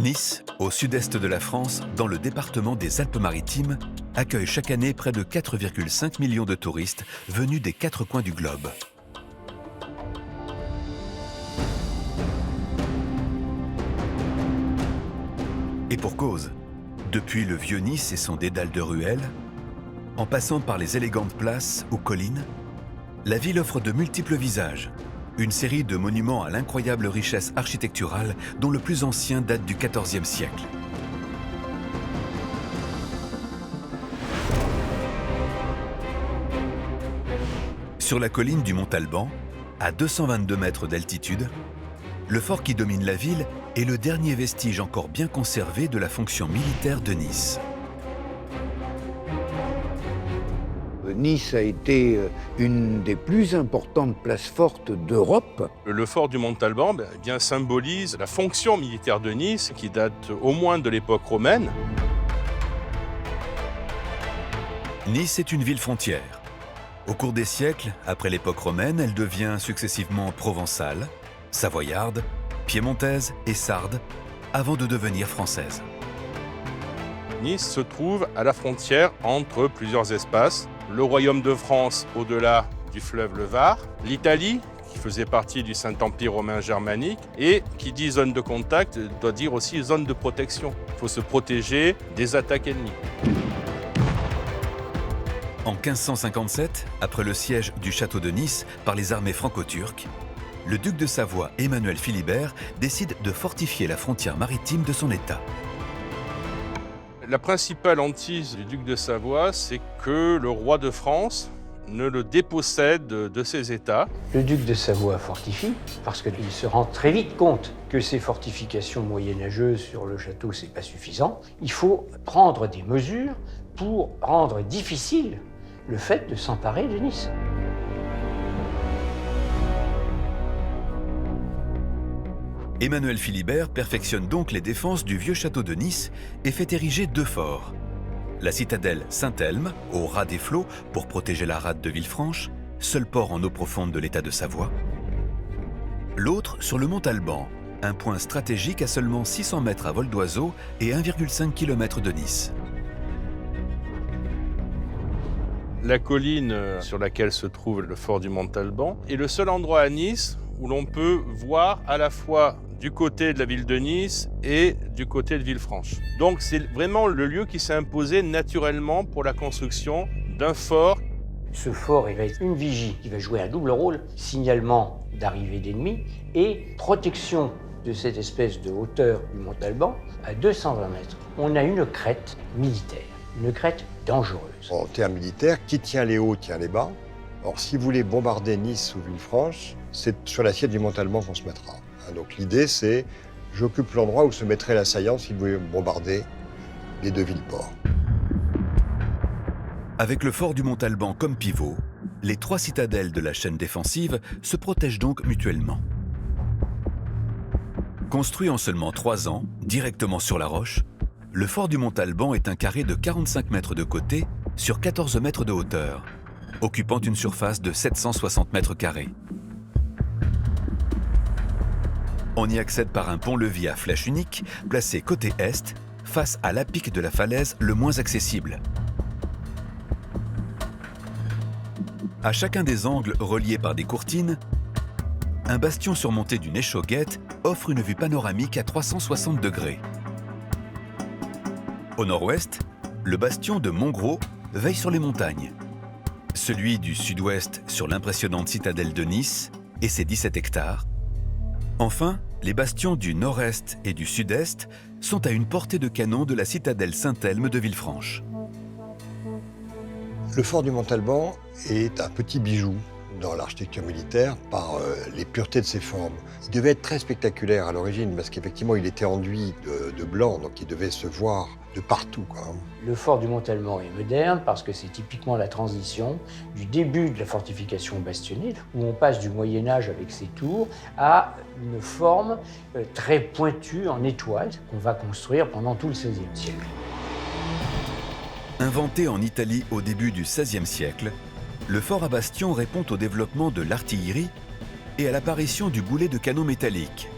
Nice, au sud-est de la France, dans le département des Alpes-Maritimes, accueille chaque année près de 4,5 millions de touristes venus des 4 coins du globe. Et pour cause, depuis le vieux Nice et son dédale de ruelles, en passant par les élégantes places ou collines, la ville offre de multiples visages. Une série de monuments à l'incroyable richesse architecturale dont le plus ancien date du XIVe siècle. Sur la colline du Mont-Alban, à 222 mètres d'altitude, le fort qui domine la ville est le dernier vestige encore bien conservé de la fonction militaire de Nice. Nice a été une des plus importantes places fortes d'Europe. Le fort du Mont-Alban symbolise la fonction militaire de Nice qui date au moins de l'époque romaine. Nice est une ville frontière. Au cours des siècles, après l'époque romaine, elle devient successivement provençale, savoyarde, piémontaise et sarde, avant de devenir française. Nice se trouve à la frontière entre plusieurs espaces. Le royaume de France au-delà du fleuve le Var, l'Italie qui faisait partie du Saint-Empire romain germanique et qui dit zone de contact doit dire aussi zone de protection. Il faut se protéger des attaques ennemies. En 1557, après le siège du château de Nice par les armées franco-turques, le duc de Savoie Emmanuel Philibert décide de fortifier la frontière maritime de son État. La principale hantise du duc de Savoie, c'est que le roi de France ne le dépossède de ses États. Le duc de Savoie fortifie parce qu'il se rend très vite compte que ces fortifications moyenâgeuses sur le château, c'est pas suffisant. Il faut prendre des mesures pour rendre difficile le fait de s'emparer de Nice. Emmanuel Philibert perfectionne donc les défenses du vieux château de Nice et fait ériger 2 forts. La citadelle Saint-Elme, au ras des flots pour protéger la rade de Villefranche, seul port en eau profonde de l'État de Savoie. L'autre sur le Mont-Alban, un point stratégique à seulement 600 mètres à vol d'oiseau et 1,5 km de Nice. La colline sur laquelle se trouve le fort du Mont-Alban est le seul endroit à Nice où l'on peut voir à la fois du côté de la ville de Nice et du côté de Villefranche. Donc c'est vraiment le lieu qui s'est imposé naturellement pour la construction d'un fort. Ce fort, il va être une vigie qui va jouer un double rôle, signalement d'arrivée d'ennemis et protection de cette espèce de hauteur du Mont-Alban à 220 mètres. On a une crête militaire, une crête dangereuse. En termes militaires, qui tient les hauts tient les bas. Or, si vous voulez bombarder Nice ou Villefranche, c'est sur l'assiette du Mont-Alban qu'on se mettra. Donc l'idée, c'est j'occupe l'endroit où se mettrait l'assaillant s'il voulait bombarder les 2 villes-ports. Avec le fort du Mont-Alban comme pivot, les 3 citadelles de la chaîne défensive se protègent donc mutuellement. Construit en seulement 3 ans, directement sur la roche, le fort du Mont-Alban est un carré de 45 mètres de côté sur 14 mètres de hauteur, occupant une surface de 760 mètres carrés. On y accède par un pont-levis à flèche unique, placé côté est, face à l'apic de la falaise le moins accessible. À chacun des angles reliés par des courtines, un bastion surmonté d'une échauguette offre une vue panoramique à 360 degrés. Au nord-ouest, le bastion de Montgros veille sur les montagnes. Celui du sud-ouest sur l'impressionnante citadelle de Nice et ses 17 hectares. Enfin, les bastions du nord-est et du sud-est sont à une portée de canon de la citadelle Saint-Elme de Villefranche. Le fort du Mont-Alban est un petit bijou dans l'architecture militaire par les puretés de ses formes. Il devait être très spectaculaire à l'origine parce qu'effectivement il était enduit de blanc, donc il devait se voir de partout, quoi. Le fort du Mont-Alban est moderne parce que c'est typiquement la transition du début de la fortification bastionnée, où on passe du Moyen-Âge avec ses tours à une forme très pointue en étoile qu'on va construire pendant tout le XVIe siècle. Inventé en Italie au début du XVIe siècle, le fort à bastion répond au développement de l'artillerie et à l'apparition du boulet de canon métallique.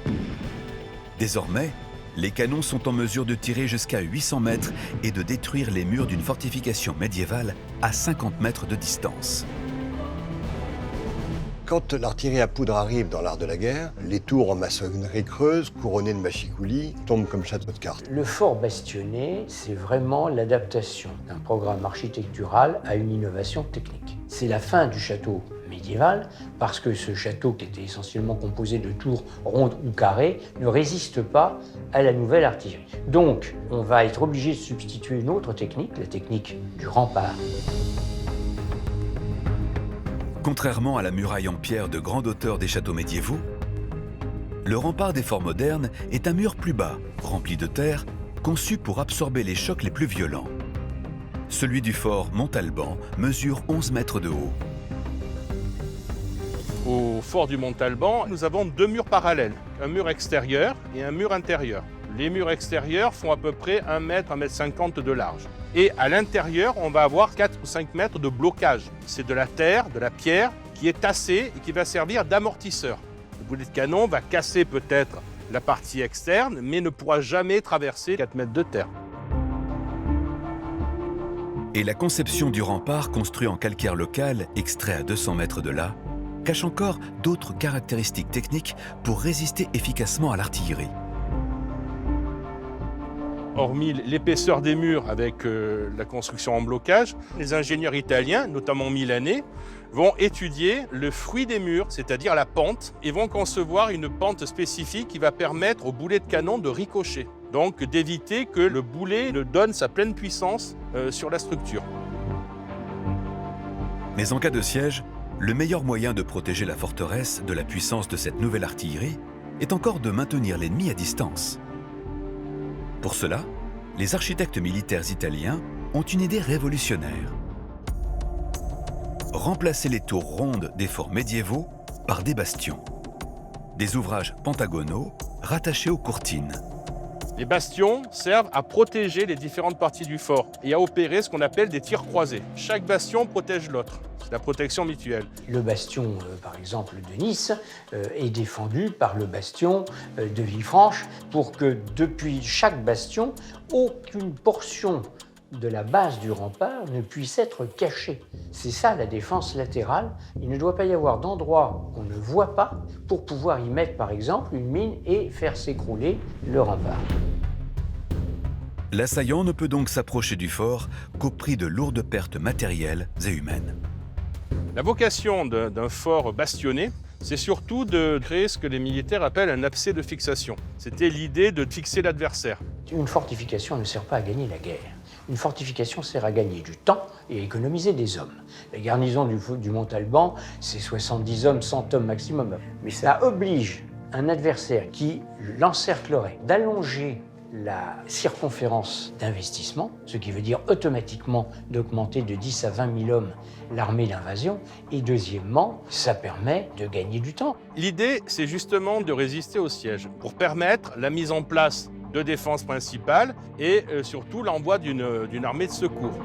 Désormais, Les canons sont en mesure de tirer jusqu'à 800 mètres et de détruire les murs d'une fortification médiévale à 50 mètres de distance. Quand l'artillerie à poudre arrive dans l'art de la guerre, les tours en maçonnerie creuse, couronnées de machicoulis, tombent comme château de cartes. Le fort bastionné, c'est vraiment l'adaptation d'un programme architectural à une innovation technique. C'est la fin du château médiéval, parce que ce château, qui était essentiellement composé de tours rondes ou carrées, ne résiste pas à la nouvelle artillerie. Donc, on va être obligé de substituer une autre technique, la technique du rempart. Contrairement à la muraille en pierre de grande hauteur des châteaux médiévaux, le rempart des forts modernes est un mur plus bas, rempli de terre, conçu pour absorber les chocs les plus violents. Celui du fort Montalban mesure 11 mètres de haut. Au fort du Montalban, nous avons deux murs parallèles, un mur extérieur et un mur intérieur. Les murs extérieurs font à peu près 1 mètre, 1,50 m de large. Et à l'intérieur, on va avoir 4 ou 5 mètres de blocage. C'est de la terre, de la pierre qui est tassée et qui va servir d'amortisseur. Le boulet de canon va casser peut-être la partie externe, mais ne pourra jamais traverser 4 mètres de terre. Et la conception du rempart construit en calcaire local, extrait à 200 mètres de là, cache encore d'autres caractéristiques techniques pour résister efficacement à l'artillerie. Hormis l'épaisseur des murs avec la construction en blocage, les ingénieurs italiens, notamment milanais, vont étudier le fruit des murs, c'est-à-dire la pente, et vont concevoir une pente spécifique qui va permettre au boulet de canon de ricocher, donc d'éviter que le boulet ne donne sa pleine puissance sur la structure. Mais en cas de siège, le meilleur moyen de protéger la forteresse de la puissance de cette nouvelle artillerie est encore de maintenir l'ennemi à distance. Pour cela, les architectes militaires italiens ont une idée révolutionnaire. Remplacer les tours rondes des forts médiévaux par des bastions. Des ouvrages pentagonaux rattachés aux courtines. Les bastions servent à protéger les différentes parties du fort et à opérer ce qu'on appelle des tirs croisés. Chaque bastion protège l'autre. C'est la protection mutuelle. Le bastion, par exemple, de Nice est défendu par le bastion de Villefranche pour que depuis chaque bastion, aucune portion de la base du rempart ne puisse être cachée. C'est ça la défense latérale. Il ne doit pas y avoir d'endroit qu'on ne voit pas pour pouvoir y mettre, par exemple, une mine et faire s'écrouler le rempart. L'assaillant ne peut donc s'approcher du fort qu'au prix de lourdes pertes matérielles et humaines. La vocation d'un fort bastionné, c'est surtout de créer ce que les militaires appellent un abcès de fixation. C'était l'idée de fixer l'adversaire. Une fortification ne sert pas à gagner la guerre. Une fortification sert à gagner du temps et à économiser des hommes. La garnison du Montalban, c'est 70 hommes, 100 hommes maximum. Mais ça oblige un adversaire qui l'encerclerait d'allonger la circonférence d'investissement, ce qui veut dire automatiquement d'augmenter de 10 à 20 000 hommes l'armée d'invasion. Et deuxièmement, ça permet de gagner du temps. L'idée, c'est justement de résister au siège pour permettre la mise en place de défense principale et surtout l'envoi d'une armée de secours.